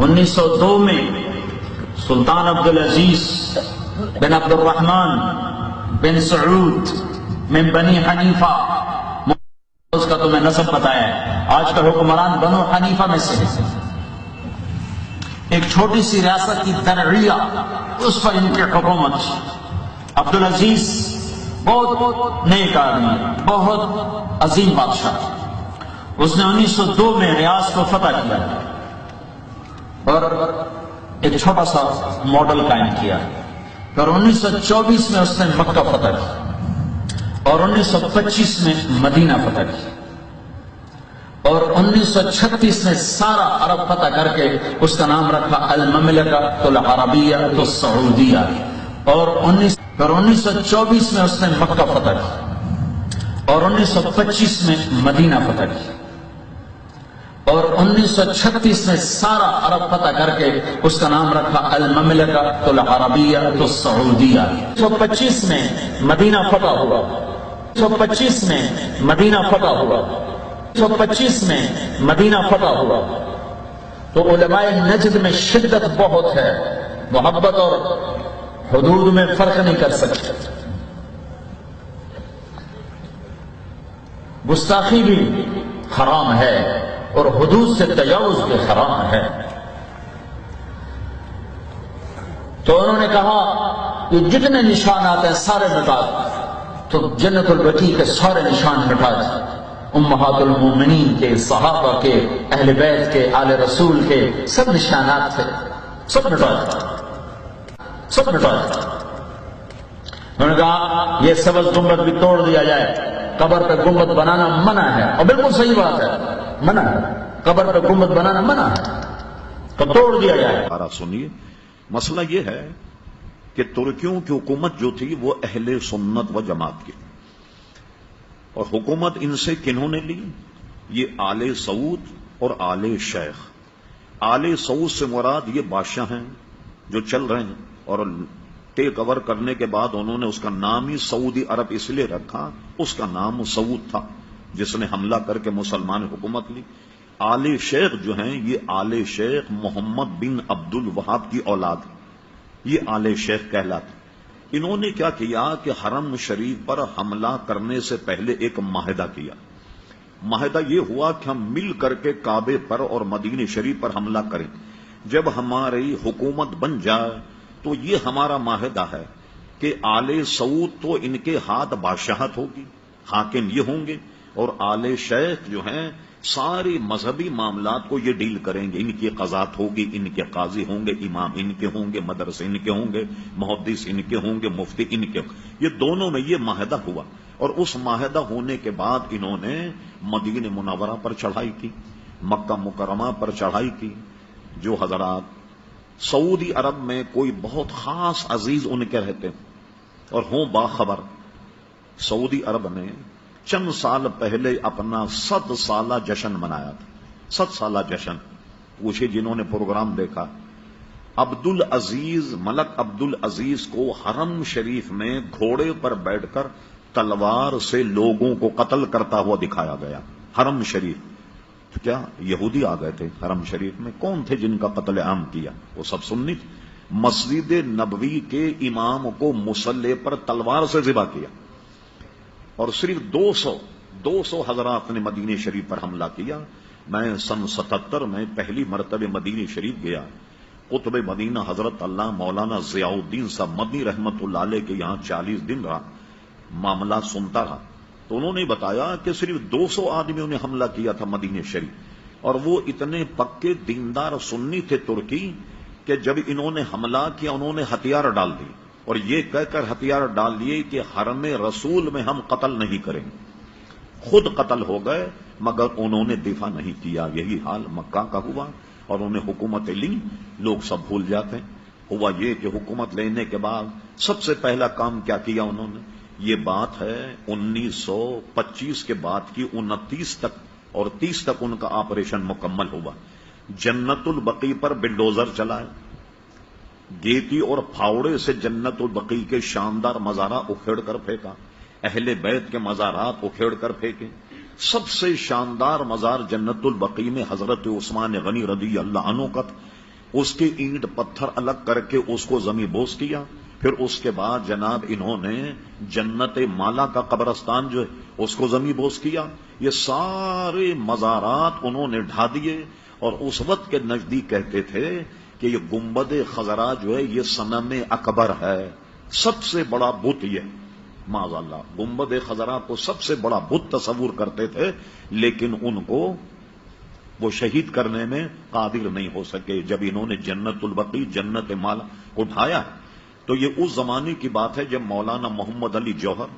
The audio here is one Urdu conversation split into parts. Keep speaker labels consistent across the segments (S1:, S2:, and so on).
S1: 1902 میں سلطان عبدالعزیز بن عبد الرحمن بن سعود من بنی حنیفہ، اس کا تمہیں نسب بتایا ہے، آج کا حکمران بنو حنیفہ میں سے ایک چھوٹی سی ریاست کی درعیہ، اس پر ان کی حکومت۔ عبدالعزیز بہت نیک آدمی، بہت عظیم بادشاہ۔ اس نے 1902 میں ریاض کو فتح کیا اور ایک چھوٹا سا ماڈل قائم کیا، اور 1924 میں اس نے مکہ فتح کیا، اور 1925 میں مدینہ فتح کیا، اور 1936 میں سارا عرب فتح کر کے اس کا نام رکھا المملکۃ العربیہ السعودیہ، اور 1924 میں اس نے مکہ فتح کیا، اور 1925 میں مدینہ فتح کیا، اور 1936 میں سارا عرب فتح کر کے اس کا نام رکھا المملکۃ العربیہ السعودیہ۔ 1925 میں مدینہ فتح ہوا، 1925 میں مدینہ فتح ہوا، 1925 میں مدینہ فتح ہوا، تو علماء نجد میں شدت بہت ہے، محبت اور حدود میں فرق نہیں کر سکتے، گستاخی بھی حرام ہے اور حدود سے تجاوز بھی حرام ہے۔ تو انہوں نے کہا کہ جتنے نشانات ہیں سارے مٹا، تو جنت البقیع کے سارے نشان مٹا دیں، امہات المومنین کے، صحابہ کے، اہل بیت کے، آل رسول کے سب نشانات تھے، سب مٹا دیں، سب مٹا دیں۔ انہوں نے کہا یہ سبز گنبد بھی توڑ دیا جائے، قبر پہ گنبد بنانا منع ہے، اور بالکل صحیح بات ہے، منع ہے، قبر پہ گنبد بنانا منع ہے، تو توڑ دیا جائے۔
S2: سنیے، مسئلہ یہ ہے کہ ترکیوں کی حکومت جو تھی وہ اہل سنت و جماعت کی، اور حکومت ان سے کنہوں نے لی؟ یہ آل سعود اور آل شیخ۔ آل سعود سے مراد یہ بادشاہ ہیں جو چل رہے ہیں، اور ٹیک اوور کرنے کے بعد انہوں نے اس کا نام ہی سعودی عرب اس لیے رکھا، اس کا نام سعود تھا جس نے حملہ کر کے مسلمان حکومت لی۔ آل شیخ جو ہیں یہ آل شیخ محمد بن عبد الوہاب کی اولاد، یہ آل شیخ کہلاتے۔ انہوں نے کیا کیا کہ حرم شریف پر حملہ کرنے سے پہلے ایک معاہدہ کیا۔ معاہدہ یہ ہوا کہ ہم مل کر کے کعبے پر اور مدینہ شریف پر حملہ کریں، جب ہماری حکومت بن جائے تو یہ ہمارا معاہدہ ہے کہ آل سعود تو ان کے ہاتھ بادشاہت ہوگی، حاکم یہ ہوں گے، اور آل شیخ جو ہیں ساری مذہبی معاملات کو یہ ڈیل کریں گے، ان کی قضات ہوگی، ان کے قاضی ہوں گے، امام ان کے ہوں گے، مدرسے ان کے ہوں گے، محدث ان کے ہوں گے، مفتی ان کے ہوں گے۔ یہ دونوں میں یہ معاہدہ ہوا، اور اس معاہدہ ہونے کے بعد انہوں نے مدینہ منورہ پر چڑھائی کی، مکہ مکرمہ پر چڑھائی کی۔ جو حضرات سعودی عرب میں کوئی بہت خاص عزیز ان کے رہتے ہیں اور ہوں باخبر، سعودی عرب نے چند سال پہلے اپنا 100 سالہ جشن منایا تھا، 100 سالہ جشن۔ پوچھے جنہوں نے پروگرام دیکھا، ملک عبد العزیز کو حرم شریف میں گھوڑے پر بیٹھ کر تلوار سے لوگوں کو قتل کرتا ہوا دکھایا گیا۔ حرم شریف تو کیا یہودی آ گئے تھے حرم شریف میں؟ کون تھے جن کا قتل عام کیا؟ وہ سب سنی تھے۔ مسجد نبوی کے امام کو مصلی پر تلوار سے ذبح کیا، اور صرف 200 حضرات نے مدینہ شریف پر حملہ کیا۔ میں سن 77 میں پہلی مرتبہ مدینہ شریف گیا، قطب مدینہ حضرت اللہ مولانا ضیاء الدین صاحب مدنی رحمت اللہ علیہ کے یہاں 40 دن رہا، معاملات سنتا رہا، تو انہوں نے بتایا کہ صرف 200 آدمیوں نے حملہ کیا تھا مدینہ شریف، اور وہ اتنے پکے دیندار سنی تھے ترکی کہ جب انہوں نے حملہ کیا انہوں نے ہتھیار ڈال دی، اور یہ کہہ کر ہتھیار ڈال دیے کہ حرم رسول میں ہم قتل نہیں کریں گے۔ خود قتل ہو گئے مگر انہوں نے دفاع نہیں کیا۔ یہی حال مکہ کا ہوا، اور انہوں نے حکومتیں لی، لوگ سب بھول جاتے ہیں۔ ہوا یہ کہ حکومت لینے کے بعد سب سے پہلا کام کیا کیا انہوں نے؟ یہ بات ہے 1925 کے بعد کی 29 تک اور 30 تک ان کا آپریشن مکمل ہوا۔ جنت البقیع پر بلڈوزر چلائے، گیتی اور پھاوڑے سے جنت البقیع کے شاندار مزارہ اکھیڑ کر پھینکا، اہل بیت کے مزارات اکھیڑ کر پھینکے۔ سب سے شاندار مزار جنت البقیع میں حضرت عثمان غنی رضی اللہ عنہ کا، اس کے اینٹ پتھر الگ کر کے اس کو زمیں بوس کیا. پھر اس کے بعد جناب انہوں نے جنت مالا کا قبرستان جو ہے اس کو زمیں بوس کیا. یہ سارے مزارات انہوں نے ڈھا دیے، اور اس وقت کے نزدیک کہتے تھے کہ یہ گنبد خضرا جو ہے یہ صنم اکبر ہے، سب سے بڑا بت یہ. معاذ اللہ، گنبد خضرا کو سب سے بڑا بت تصور کرتے تھے، لیکن ان کو وہ شہید کرنے میں قادر نہیں ہو سکے. جب انہوں نے جنت البقیع، جنت مالا کو ڈھایا، تو یہ اس زمانے کی بات ہے جب مولانا محمد علی جوہر،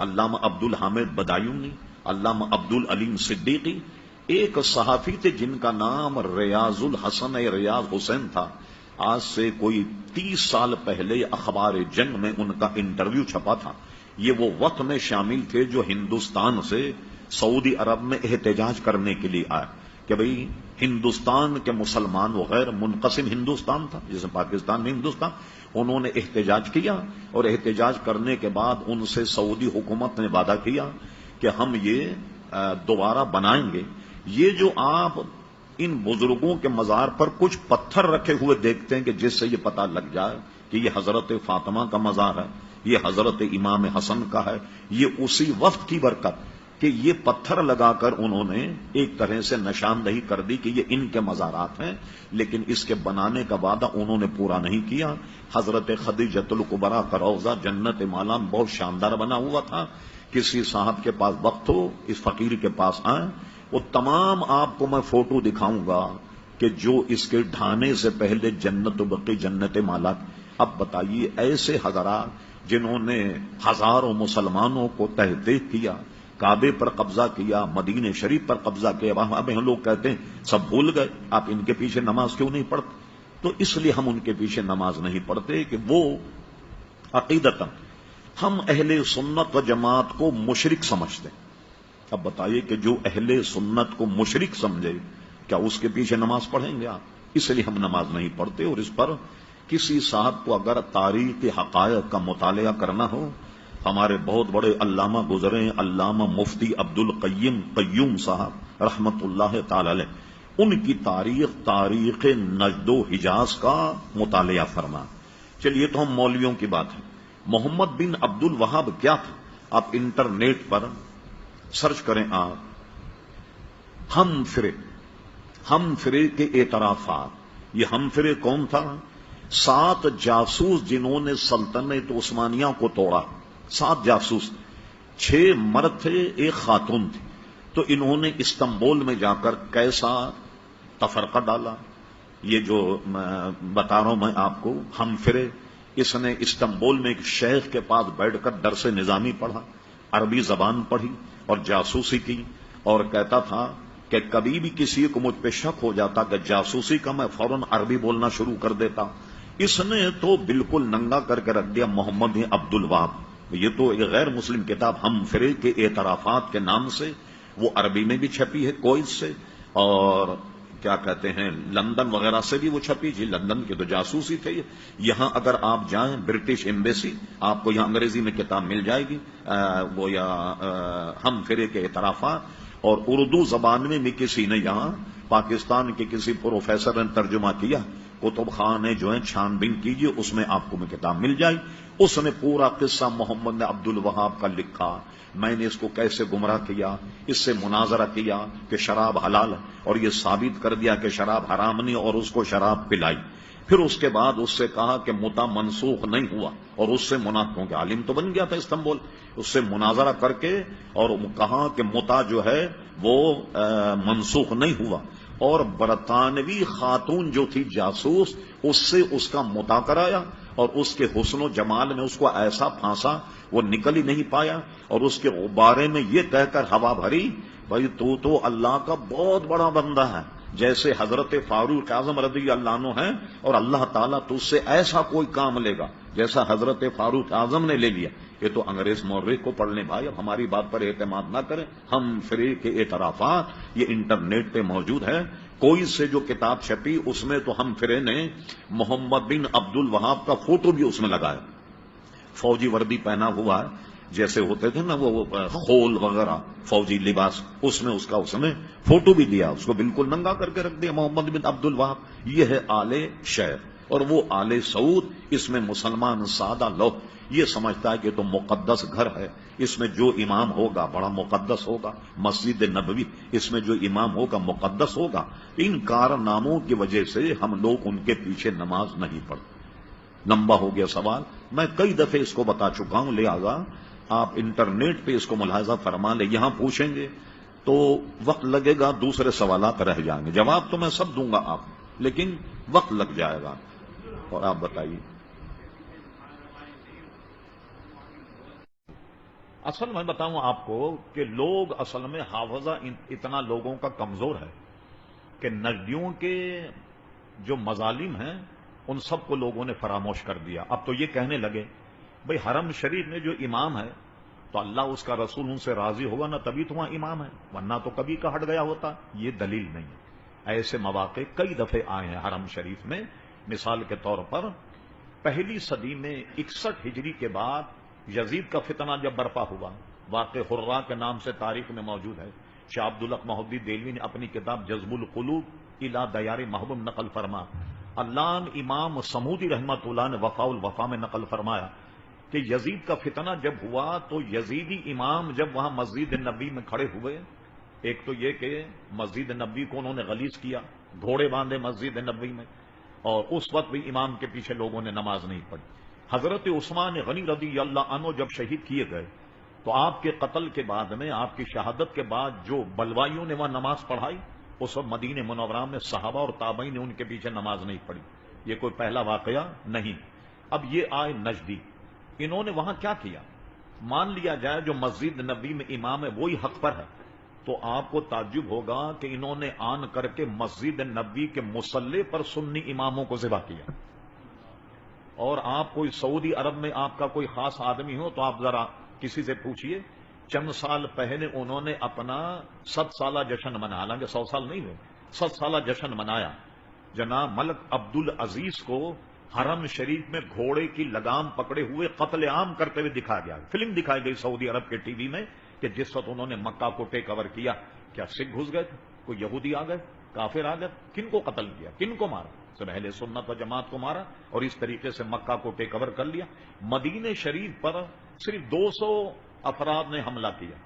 S2: علامہ عبد الحامد بدایونی، علامہ عبد العلیم صدیقی، ایک صحافی تھے جن کا نام ریاض الحسن ریاض حسین تھا. آج سے کوئی 30 سال پہلے اخبار جنگ میں ان کا انٹرویو چھپا تھا. یہ وہ وقت میں شامل تھے جو ہندوستان سے سعودی عرب میں احتجاج کرنے کے لیے آئے کہ بھئی ہندوستان کے مسلمان وغیر منقسم ہندوستان تھا جسے پاکستان میں ہندوستان. انہوں نے احتجاج کیا، اور احتجاج کرنے کے بعد ان سے سعودی حکومت نے وعدہ کیا کہ ہم یہ دوبارہ بنائیں گے. یہ جو آپ ان بزرگوں کے مزار پر کچھ پتھر رکھے ہوئے دیکھتے ہیں کہ جس سے یہ پتہ لگ جائے کہ یہ حضرت فاطمہ کا مزار ہے، یہ حضرت امام حسن کا ہے، یہ اسی وقت کی برکت کہ یہ پتھر لگا کر انہوں نے ایک طرح سے نشاندہی کر دی کہ یہ ان کے مزارات ہیں، لیکن اس کے بنانے کا وعدہ انہوں نے پورا نہیں کیا. حضرت خدیجۃ الکبریٰ کا روضہ جنت مالا بہت شاندار بنا ہوا تھا. کسی صاحب کے پاس وقت ہو، اس فقیر کے پاس آئیں، وہ تمام آپ کو میں فوٹو دکھاؤں گا کہ جو اس کے ڈھانے سے پہلے جنت البقیع، جنت مالا. اب بتائیے ایسے حضرات جنہوں نے ہزاروں مسلمانوں کو تحقیق کیا، کعبے پر قبضہ کیا، مدینہ شریف پر قبضہ کیا، وہاں ہم لوگ کہتے ہیں سب بھول گئے، آپ ان کے پیچھے نماز کیوں نہیں پڑھتے؟ تو اس لیے ہم ان کے پیچھے نماز نہیں پڑھتے کہ وہ عقیدتاً ہم اہل سنت و جماعت کو مشرک سمجھتے ہیں. اب بتائیے کہ جو اہل سنت کو مشرک سمجھے کیا اس کے پیچھے نماز پڑھیں گے آپ؟ اس لیے ہم نماز نہیں پڑھتے. اور اس پر کسی صاحب کو اگر تاریخ حقائق کا مطالعہ کرنا ہو، ہمارے بہت بڑے علامہ گزرے، علامہ مفتی عبد القیم قیوم صاحب رحمت اللہ تعالی علیہ، ان کی تاریخ نجد و حجاز کا مطالعہ فرما. چلیے تو ہم مولویوں کی بات ہے. محمد بن عبد الوہاب کیا تھا؟ آپ انٹرنیٹ پر سرچ کریں آپ، ہم فرے کے اعترافات. یہ ہم فرے کون تھا؟ 7 جاسوس جنہوں نے سلطنت عثمانیہ کو توڑا. 7 جاسوس، 6 مرد تھے، 1 خاتون تھی. تو انہوں نے استنبول میں جا کر کیسا تفرقہ ڈالا. یہ جو بتا رہا ہوں میں آپ کو، ہم فرے، اس نے استنبول میں ایک شیخ کے پاس بیٹھ کر درس نظامی پڑھا، عربی زبان پڑھی اور جاسوسی کی، اور کہتا تھا کہ کبھی بھی کسی کو مجھ پہ شک ہو جاتا کہ جاسوسی کا، میں فوراً عربی بولنا شروع کر دیتا. اس نے تو بالکل ننگا کر کے رکھ دیا محمد عبد الوہاب. یہ تو ایک غیر مسلم کتاب ہم فرے کے اعترافات کے نام سے، وہ عربی میں بھی چھپی ہے کوئز سے، اور کیا کہتے ہیں لندن وغیرہ سے بھی وہ چھپی. جی لندن کے تو جاسوسی تھے. یہاں اگر آپ جائیں برٹش ایمبیسی، آپ کو یہاں انگریزی میں کتاب مل جائے گی، وہ یا ہم فرے کے اعترافات، اور اردو زبان میں بھی کسی نے یہاں پاکستان کے کسی پروفیسر نے ترجمہ کیا. کتب خانے جو ہیں چھان بین کیجیے، اس میں آپ کو کتاب مل جائے. اس نے پورا قصہ محمد عبد الوہاب کا لکھا. میں نے اس کو کیسے گمراہ کیا، اس سے مناظرہ کیا کہ شراب حلال ہے، اور یہ ثابت کر دیا کہ شراب حرام نہیں، اور اس کو شراب پلائی. پھر اس کے بعد اس سے کہا کہ متا منسوخ نہیں ہوا، اور اس سے منافقوں کے عالم تو بن گیا تھا استنبول، اس سے مناظرہ کر کے اور کہا کہ متا جو ہے وہ منسوخ نہیں ہوا. اور برطانوی خاتون جو تھی جاسوس، اس سے اس کا متا کرایا، اور اس کے حسن و جمال میں اس کو ایسا پھانسا وہ نکل ہی نہیں پایا، اور اس کے بارے میں یہ کہہ کر ہوا بھری، بھائی تو اللہ کا بہت بڑا بندہ ہے، جیسے حضرت فاروق اعظم رضی اللہ عنہ ہیں، اور اللہ تعالیٰ تجھ سے ایسا کوئی کام لے گا جیسا حضرت فاروق اعظم نے لے لیا. یہ تو انگریز مورخ کو پڑھ لیں بھائی، اب ہماری بات پر اعتماد نہ کریں. ہم فرے کے اعترافات یہ انٹرنیٹ پہ موجود ہے. کوئی سے جو کتاب چھپی اس میں تو ہم فرے نے محمد بن عبد الوہاب کا فوٹو بھی اس میں لگایا، فوجی وردی پہنا ہوا ہے. جیسے ہوتے تھے نا وہ خول وغیرہ فوجی لباس، اس میں اس نے فوٹو بھی دیا، اس کو بالکل ننگا کر کے رکھ دیا، محمد بن عبد الوہاب۔ یہ ہے آل شیخ، اور وہ آل سعود، اس میں مسلمان سادہ لوگ یہ سمجھتا ہے کہ تو مقدس گھر ہے، اس میں جو امام ہوگا بڑا مقدس ہوگا، مسجد نبوی اس میں جو امام ہوگا مقدس ہوگا۔ ان کارناموں کی وجہ سے ہم لوگ ان کے پیچھے نماز نہیں پڑھتے۔ لمبا ہو گیا سوال، میں کئی دفعے اس کو بتا چکا ہوں، لہذا آپ انٹرنیٹ پہ اس کو ملاحظہ فرما لیں، یہاں پوچھیں گے تو وقت لگے گا، دوسرے سوالات رہ جائیں گے، جواب تو میں سب دوں گا آپ، لیکن وقت لگ جائے گا۔ اور آپ بتائیے۔ اصل میں بتاؤں آپ کو کہ لوگ اصل میں حافظہ اتنا لوگوں کا کمزور ہے کہ نجدیوں کے جو مظالم ہیں ان سب کو لوگوں نے فراموش کر دیا۔ اب تو یہ کہنے لگے بھئی حرم شریف میں جو امام ہے تو اللہ اس کا رسول ان سے راضی ہوگا نا تبھی تو وہاں امام ہے، ورنہ تو کبھی کا ہٹ گیا ہوتا۔ یہ دلیل نہیں ہے، ایسے مواقع کئی دفعے آئے ہیں حرم شریف میں۔ مثال کے طور پر پہلی صدی میں 61 ہجری کے بعد یزید کا فتنہ جب برپا ہوا، واقع حرہ کے نام سے تاریخ میں موجود ہے، شاہ عبدالحق محدث دہلوی نے اپنی کتاب جذب القلوب الی دیار محبوب نقل فرما، علامہ امام سمودی رحمۃ اللہ نے وفاء الوفا میں نقل فرمایا کہ یزید کا فتنہ جب ہوا تو یزیدی امام جب وہاں مسجد نبی میں کھڑے ہوئے، ایک تو یہ کہ مسجد نبی کو انہوں نے غلیظ کیا، گھوڑے باندھے مسجد نبی میں، اور اس وقت بھی امام کے پیچھے لوگوں نے نماز نہیں پڑھی۔ حضرت عثمان غنی رضی اللہ عنہ جب شہید کیے گئے تو آپ کے قتل کے بعد میں، آپ کی شہادت کے بعد جو بلوائیوں نے وہاں نماز پڑھائی، اس وقت مدینہ منورہ میں صحابہ اور تابعین نے ان کے پیچھے نماز نہیں پڑھی۔ یہ کوئی پہلا واقعہ نہیں۔ اب یہ آئے نجدی، انہوں نے وہاں کیا کیا؟ مان لیا جائے جو مسجد نبی میں امام ہے وہی حق پر ہے، تو آپ کو تعجب ہوگا کہ انہوں نے آن کر کے مسجد نبی کے مصلی پر سنی اماموں کو ذبح کیا۔ اور آپ کوئی سعودی عرب میں آپ کا کوئی خاص آدمی ہو تو آپ ذرا کسی سے پوچھئے، چند سال پہلے انہوں نے اپنا 100 سالہ جشن منایا، حالانکہ 100 سال نہیں ہوئے، 100 سالہ جشن منایا۔ جناب ملک عبدالعزیز کو حرم شریف میں گھوڑے کی لگام پکڑے ہوئے قتل عام کرتے ہوئے دکھا گیا، فلم دکھائی گئی سعودی عرب کے ٹی وی میں کہ جس وقت انہوں نے مکہ کو ٹیک اوور کیا، کیا سکھ گھس گئے تھے، کوئی یہودی آ گئے، کافر آ گئے، کن کو قتل کیا، کن کو مارا؟ سب اہل سنت و جماعت کو مارا اور اس طریقے سے مکہ کو ٹیک اوور کر لیا۔ مدینہ شریف پر صرف 200 افراد نے حملہ کیا،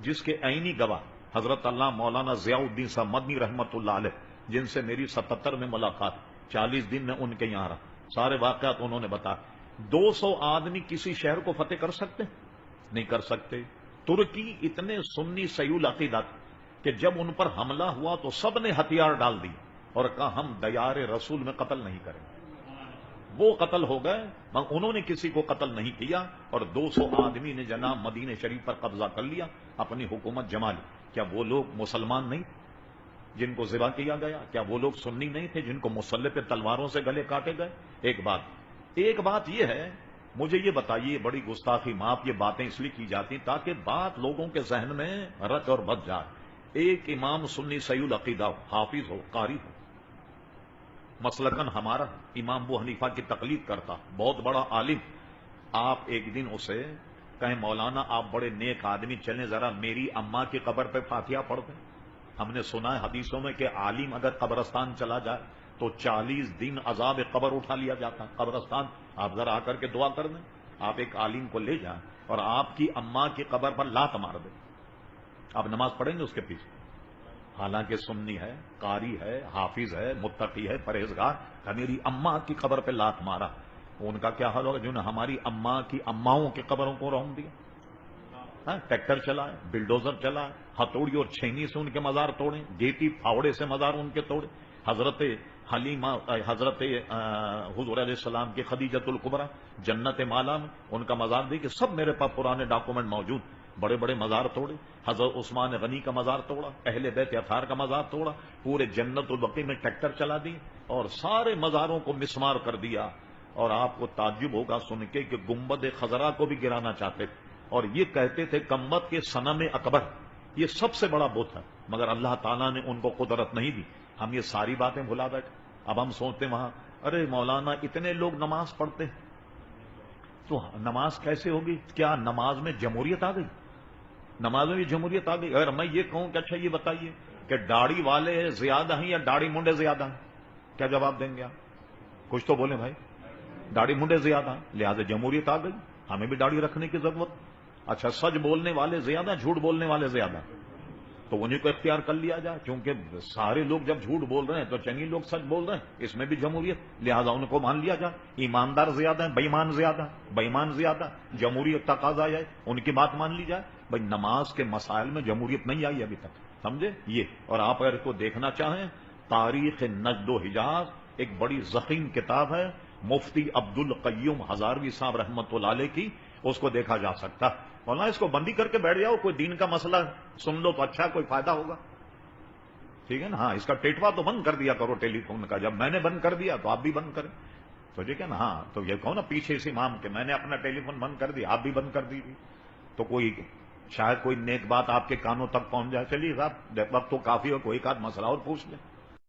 S2: جس کے عینی گواہ حضرت اللہ مولانا ضیاء الدین صاحب مدنی رحمت اللہ علیہ، جن سے میری 77 میں ملاقات، 40 دن میں ان کے یہاں رہا، سارے واقعات انہوں نے بتایا۔ 200 آدمی کسی شہر کو فتح کر سکتے نہیں کر سکتے۔ ترکی اتنے سنی سیول عقیدہ کہ جب ان پر حملہ ہوا تو سب نے ہتھیار ڈال دی اور کہا ہم دیار رسول میں قتل نہیں کریں۔ وہ قتل ہو گئے مگر انہوں نے کسی کو قتل نہیں کیا، اور 200 آدمی نے جناب مدینہ شریف پر قبضہ کر لیا، اپنی حکومت جما لی۔ کیا وہ لوگ مسلمان نہیں جن کو ذبح کیا گیا؟ کیا وہ لوگ سنی نہیں تھے جن کو مسلح پہ تلواروں سے گلے کاٹے گئے؟ ایک بات یہ ہے، مجھے یہ بتائیے، بڑی گستاخی معاف، یہ باتیں اس لیے کی جاتی تاکہ بات لوگوں کے ذہن میں رچ اور بچ جائے۔ ایک امام سنی سیول عقیدہ ہو، حافظ ہو، قاری ہو، مسلکن ہمارا امام ابو حنیفہ کی تقلید کرتا، بہت بڑا عالم، آپ ایک دن اسے کہیں مولانا آپ بڑے نیک آدمی، چلیں ذرا میری اماں کی قبر پہ فاتحہ پڑھ دیں۔ ہم نے سنا ہے حدیثوں میں کہ عالم اگر قبرستان چلا جائے تو 40 دن عذاب قبر اٹھا لیا جاتا ہے قبرستان۔ آپ ذرا آ کر کے دعا کر دیں، آپ ایک عالم کو لے جائیں اور آپ کی اماں کی قبر پر لات مار دیں، آپ نماز پڑھیں گے اس کے پیچھے؟ حالانکہ سنی ہے، قاری ہے، حافظ ہے، متقی ہے، پرہیزگار، میری اماں کی قبر پہ لات مارا، ان کا کیا حال ہوگا جنہوں نے ہماری اماں کی اماؤں کی قبروں کو رون دیا؟ ٹریکٹر چلائے، بلڈوزر چلائے، ہتھوڑی اور چھینی سے ان کے مزار توڑے، گیتی پھاوڑے سے مزار ان کے توڑے۔ حضرت حلیمہ، حضرت حضور علیہ السلام کی خدیجۃ الکبریٰ جنت مالا میں ان کا مزار دیکھے، سب میرے پاس پرانے ڈاکومنٹ موجود، بڑے بڑے مزار توڑے۔ حضرت عثمان غنی کا مزار توڑا، اہل بیت اطہار کا مزار توڑا، پورے جنت البقیع میں ٹریکٹر چلا دی اور سارے مزاروں کو مسمار کر دیا۔ اور آپ کو تعجب ہوگا سن کے کہ گنبد خضرا کو بھی گرانا چاہتے تھے، اور یہ کہتے تھے کمبت کے صنم اکبر یہ سب سے بڑا بت ہے، مگر اللہ تعالیٰ نے ان کو قدرت نہیں دی۔ ہم یہ ساری باتیں بھلا بیٹھے، اب ہم سوچتے ہیں وہاں ارے مولانا اتنے لوگ نماز پڑھتے ہیں، تو نماز کیسے ہوگی؟ کیا نماز میں جمہوریت آ گئی؟ نماز میں بھی جمہوریت آ گئی؟ اگر میں یہ کہوں کہ اچھا یہ بتائیے کہ داڑھی والے زیادہ ہیں یا داڑھی منڈے زیادہ ہیں، کیا جواب دیں گے آپ؟ کچھ تو بولیں بھائی۔ داڑھی منڈے زیادہ ہیں، لہذا جمہوریت آ گئی، ہمیں بھی داڑھی رکھنے کی ضرورت۔ اچھا سچ بولنے والے زیادہ، جھوٹ بولنے والے زیادہ، تو انہیں کو اختیار کر لیا جائے، کیونکہ سارے لوگ جب جھوٹ بول رہے ہیں تو چند ہی لوگ سچ بول رہے ہیں، اس میں بھی جمہوریت، لہذا ان کو مان لیا جائے۔ ایماندار زیادہ ہیں، بےایمان زیادہ، بےایمان زیادہ، جمہوریت تقاضا جائے، ان کی بات مان لی جائے۔ بھائی نماز کے مسائل میں جمہوریت نہیں آئی ابھی تک، سمجھے یہ؟ اور آپ اگر اس کو دیکھنا چاہیں، تاریخ نجد و حجاز ایک بڑی ضخیم کتاب ہے، مفتی عبد القیوم ہزاروی صاحب رحمۃ اللہ علیہ کی، اس کو دیکھا جا سکتا۔ مولانا اس کو بندی کر کے بیٹھ جاؤ، کوئی دین کا مسئلہ سن لو تو اچھا کوئی فائدہ ہوگا، ٹھیک ہے نا؟ ہاں اس کا ٹیٹوا تو بند کر دیا کرو ٹیلی فون کا، جب میں نے بند کر دیا تو آپ بھی بند کریں، سوچے کیا نا؟ ہاں تو یہ کہو نا پیچھے اس امام کے میں نے اپنا ٹیلی فون بند کر دیا، آپ بھی بند کر دیجیے، تو کوئی شاید کوئی نیک بات آپ کے کانوں تک پہنچ جائے۔ چلیے صاحب وقت تو کافی ہو، کوئی ایک آدھ مسئلہ اور پوچھ لیں۔